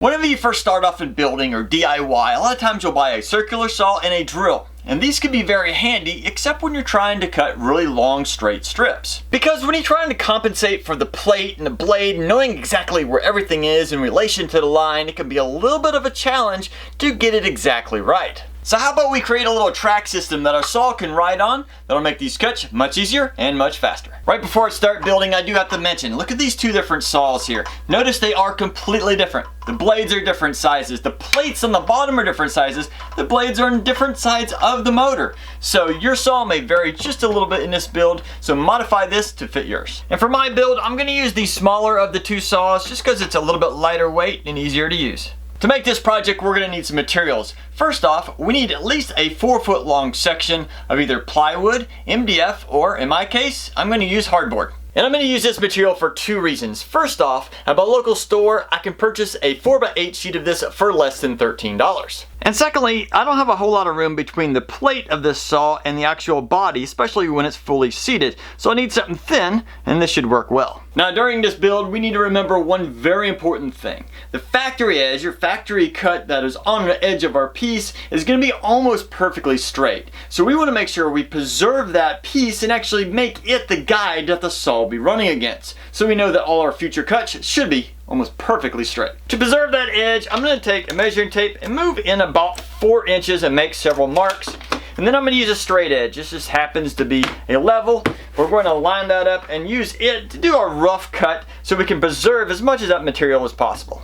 Whenever you first start off in building or DIY, a lot of times you'll buy a circular saw and a drill. And these can be very handy, except when you're trying to cut really long straight strips. Because when you're trying to compensate for the plate and the blade, knowing exactly where everything is in relation to the line, it can be a little bit of a challenge to get it exactly right. So how about we create a little track system that our saw can ride on that'll make these cuts much easier and much faster. Right before I start building, I do have to mention, look at these two different saws here. Notice they are completely different. The blades are different sizes. The plates on the bottom are different sizes. The blades are on different sides of the motor. So your saw may vary just a little bit in this build, so modify this to fit yours. And for my build, I'm going to use the smaller of the two saws just because it's a little bit lighter weight and easier to use. To make this project, we're going to need some materials. First off, we need at least a 4-foot long section of either plywood, MDF, or in my case, I'm going to use hardboard. And I'm going to use this material for two reasons. First off, at my local store, I can purchase a 4x8 sheet of this for less than $13. And secondly, I don't have a whole lot of room between the plate of this saw and the actual body, especially when it's fully seated. So I need something thin, and this should work well. Now during this build, we need to remember one very important thing. The factory edge, your factory cut that is on the edge of our piece, is going to be almost perfectly straight. So we want to make sure we preserve that piece and actually make it the guide that the saw will be running against. So we know that all our future cuts should be almost perfectly straight. To preserve that edge, I'm going to take a measuring tape and move in about 4 inches and make several marks. And then I'm going to use a straight edge. This just happens to be a level. We're going to line that up and use it to do a rough cut so we can preserve as much of that material as possible.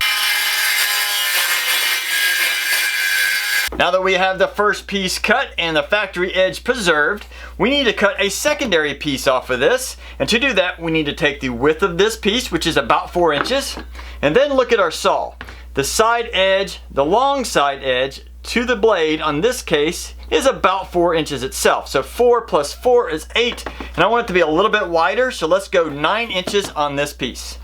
Now that we have the first piece cut and the factory edge preserved, we need to cut a secondary piece off of this. And to do that, we need to take the width of this piece, which is about 4 inches, and then look at our saw. The side edge, the long side edge to the blade on this case is about 4 inches itself. So 4 plus 4 is 8, and I want it to be a little bit wider, so let's go 9 inches on this piece.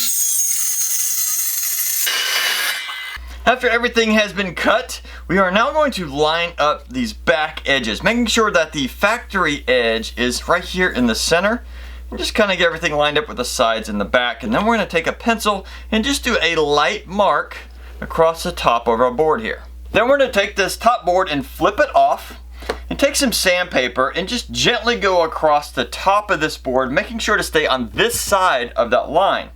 After everything has been cut, we are now going to line up these back edges, making sure that the factory edge is right here in the center. And just kind of get everything lined up with the sides and the back. And then we're going to take a pencil and just do a light mark across the top of our board here. Then we're going to take this top board and flip it off and take some sandpaper and just gently go across the top of this board, making sure to stay on this side of that line.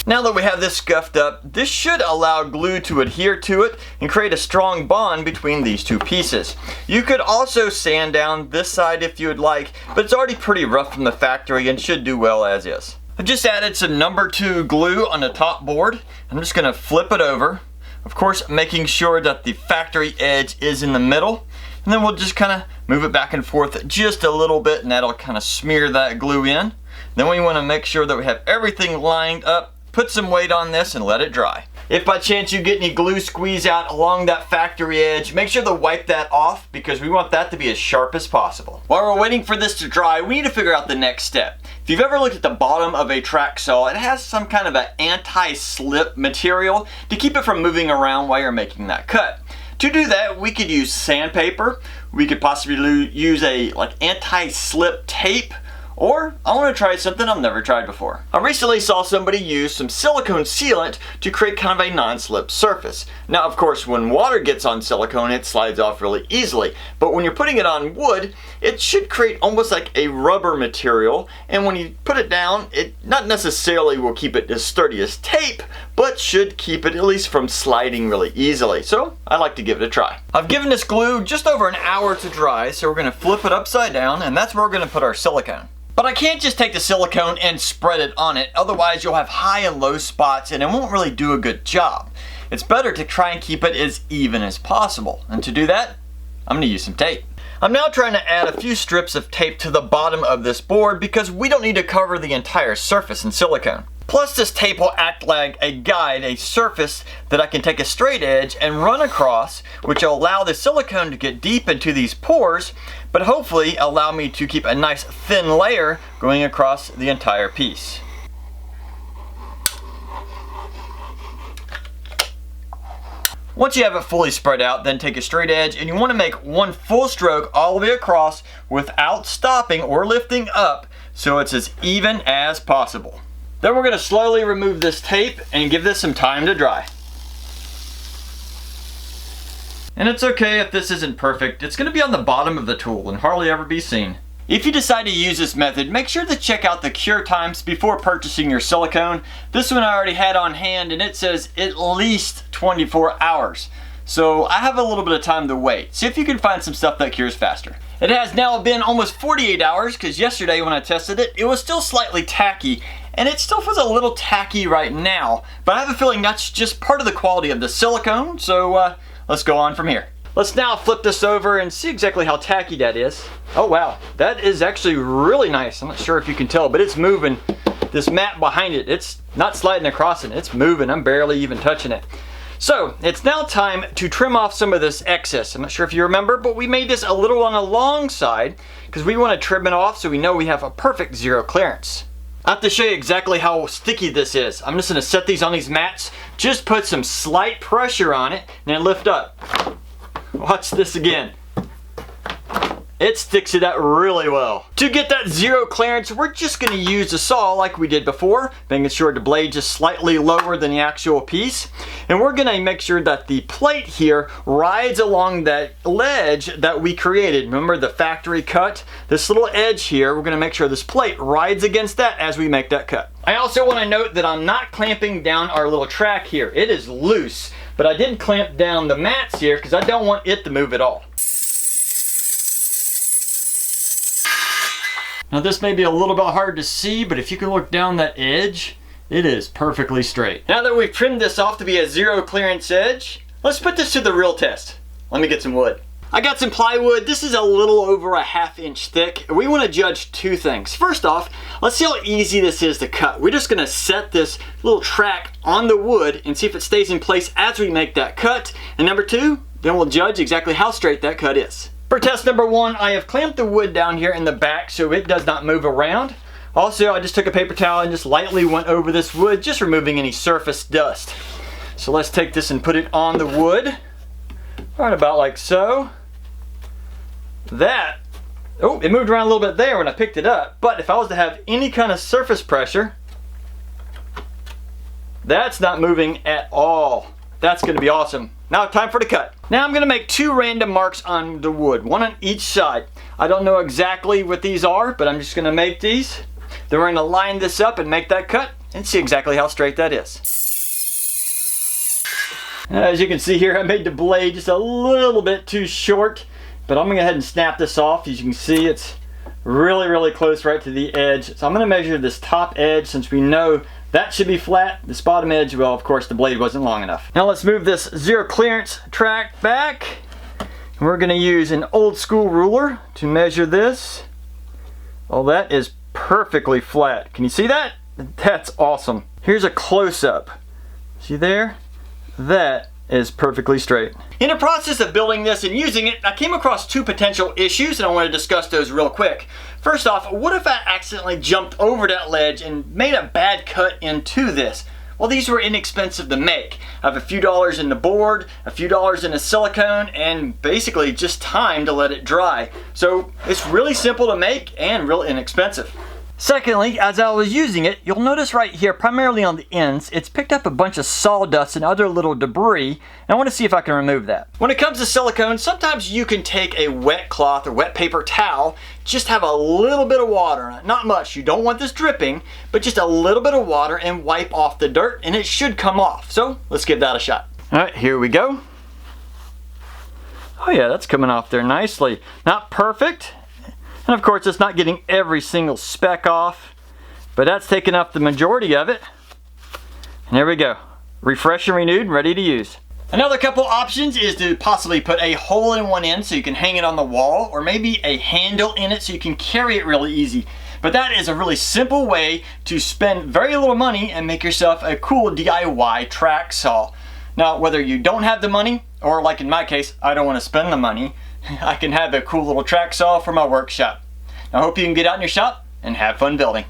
Now that we have this scuffed up, this should allow glue to adhere to it and create a strong bond between these two pieces. You could also sand down this side if you would like, but it's already pretty rough from the factory and should do well as is. I just added some number 2 glue on the top board. I'm just going to flip it over, of course making sure that the factory edge is in the middle, and then we'll just kind of move it back and forth just a little bit, and that'll kind of smear that glue in. Then we want to make sure that we have everything lined up. Put some weight on this and let it dry. If by chance you get any glue squeeze out along that factory edge, make sure to wipe that off because we want that to be as sharp as possible. While we're waiting for this to dry, we need to figure out the next step. If you've ever looked at the bottom of a track saw, it has some kind of an anti-slip material to keep it from moving around while you're making that cut. To do that, we could use sandpaper, we could possibly use a anti-slip tape, or I want to try something I've never tried before. I recently saw somebody use some silicone sealant to create kind of a non-slip surface. Now of course when water gets on silicone it slides off really easily, but when you're putting it on wood it should create almost like a rubber material, and when you put it down it not necessarily will keep it as sturdy as tape, but should keep it at least from sliding really easily. So I like to give it a try. I've given this glue just over an hour to dry, so we're going to flip it upside down and that's where we're going to put our silicone. But I can't just take the silicone and spread it on it, otherwise you'll have high and low spots and it won't really do a good job. It's better to try and keep it as even as possible, and to do that, I'm going to use some tape. I'm now trying to add a few strips of tape to the bottom of this board because we don't need to cover the entire surface in silicone. Plus this tape will act like a guide, a surface that I can take a straight edge and run across, which will allow the silicone to get deep into these pores, but hopefully allow me to keep a nice thin layer going across the entire piece. Once you have it fully spread out, then take a straight edge and you want to make one full stroke all the way across without stopping or lifting up so it's as even as possible. Then we're going to slowly remove this tape and give this some time to dry. And it's okay if this isn't perfect. It's going to be on the bottom of the tool and hardly ever be seen. If you decide to use this method, make sure to check out the cure times before purchasing your silicone. This one I already had on hand and it says at least 24 hours. So I have a little bit of time to wait. See if you can find some stuff that cures faster. It has now been almost 48 hours because yesterday when I tested it, it was still slightly tacky. And it still feels a little tacky right now. But I have a feeling that's just part of the quality of the silicone. So let's go on from here. Let's now flip this over and see exactly how tacky that is. Oh wow, that is actually really nice. I'm not sure if you can tell, but it's moving. This mat behind it, it's not sliding across it, it's moving. I'm barely even touching it. So it's now time to trim off some of this excess. I'm not sure if you remember, but we made this a little on the long side because we want to trim it off so we know we have a perfect zero clearance. I have to show you exactly how sticky this is. I'm just going to set these on these mats, just put some slight pressure on it, and then lift up. Watch this again. It sticks it out really well. To get that zero clearance, we're just going to use a saw like we did before, making sure the blade just slightly lower than the actual piece. And we're going to make sure that the plate here rides along that ledge that we created. Remember the factory cut? This little edge here, we're going to make sure this plate rides against that as we make that cut. I also want to note that I'm not clamping down our little track here. It is loose, but I did clamp down the mats here because I don't want it to move at all. Now this may be a little bit hard to see, but if you can look down that edge, it is perfectly straight. Now that we've trimmed this off to be a zero clearance edge, let's put this to the real test. Let me get some wood. I got some plywood. This is a little over a ½ inch thick. We want to judge two things. First off, let's see how easy this is to cut. We're just going to set this little track on the wood and see if it stays in place as we make that cut. And number two, then we'll judge exactly how straight that cut is. For test number one, I have clamped the wood down here in the back so it does not move around. Also, I just took a paper towel and just lightly went over this wood, just removing any surface dust. So let's take this and put it on the wood, right about like so. That, oh, it moved around a little bit there when I picked it up, but if I was to have any kind of surface pressure, that's not moving at all. That's going to be awesome. Now time for the cut. Now I'm going to make two random marks on the wood, one on each side. I don't know exactly what these are, but I'm just going to make these. Then we're going to line this up and make that cut and see exactly how straight that is. As you can see here, I made the blade just a little bit too short, but I'm going to go ahead and snap this off. As you can see, it's really close right to the edge. So I'm going to measure this top edge since we know that should be flat. This bottom edge, well, of course, the blade wasn't long enough. Now let's move this zero clearance track back. And we're going to use an old school ruler to measure this. Oh, that is perfectly flat. Can you see that? That's awesome. Here's a close-up. See there? That is perfectly straight. In the process of building this and using it, I came across two potential issues and I want to discuss those real quick. First off, what if I accidentally jumped over that ledge and made a bad cut into this? Well, these were inexpensive to make. I have a few dollars in the board, a few dollars in the silicone, and basically just time to let it dry. So it's really simple to make and real inexpensive. Secondly, as I was using it, you'll notice right here, primarily on the ends, it's picked up a bunch of sawdust and other little debris, and I want to see if I can remove that. When it comes to silicone, sometimes you can take a wet cloth or wet paper towel, just have a little bit of water, not much, you don't want this dripping, but just a little bit of water and wipe off the dirt, and it should come off. So let's give that a shot. Alright, here we go. Oh yeah, that's coming off there nicely. Not perfect. And of course, it's not getting every single speck off, but that's taking up the majority of it. And there we go. Refresh and renewed, ready to use. Another couple options is to possibly put a hole in one end so you can hang it on the wall, or maybe a handle in it so you can carry it really easy. But that is a really simple way to spend very little money and make yourself a cool DIY track saw. Now, whether you don't have the money, or like in my case, I don't want to spend the money, I can have a cool little track saw for my workshop. I hope you can get out in your shop and have fun building.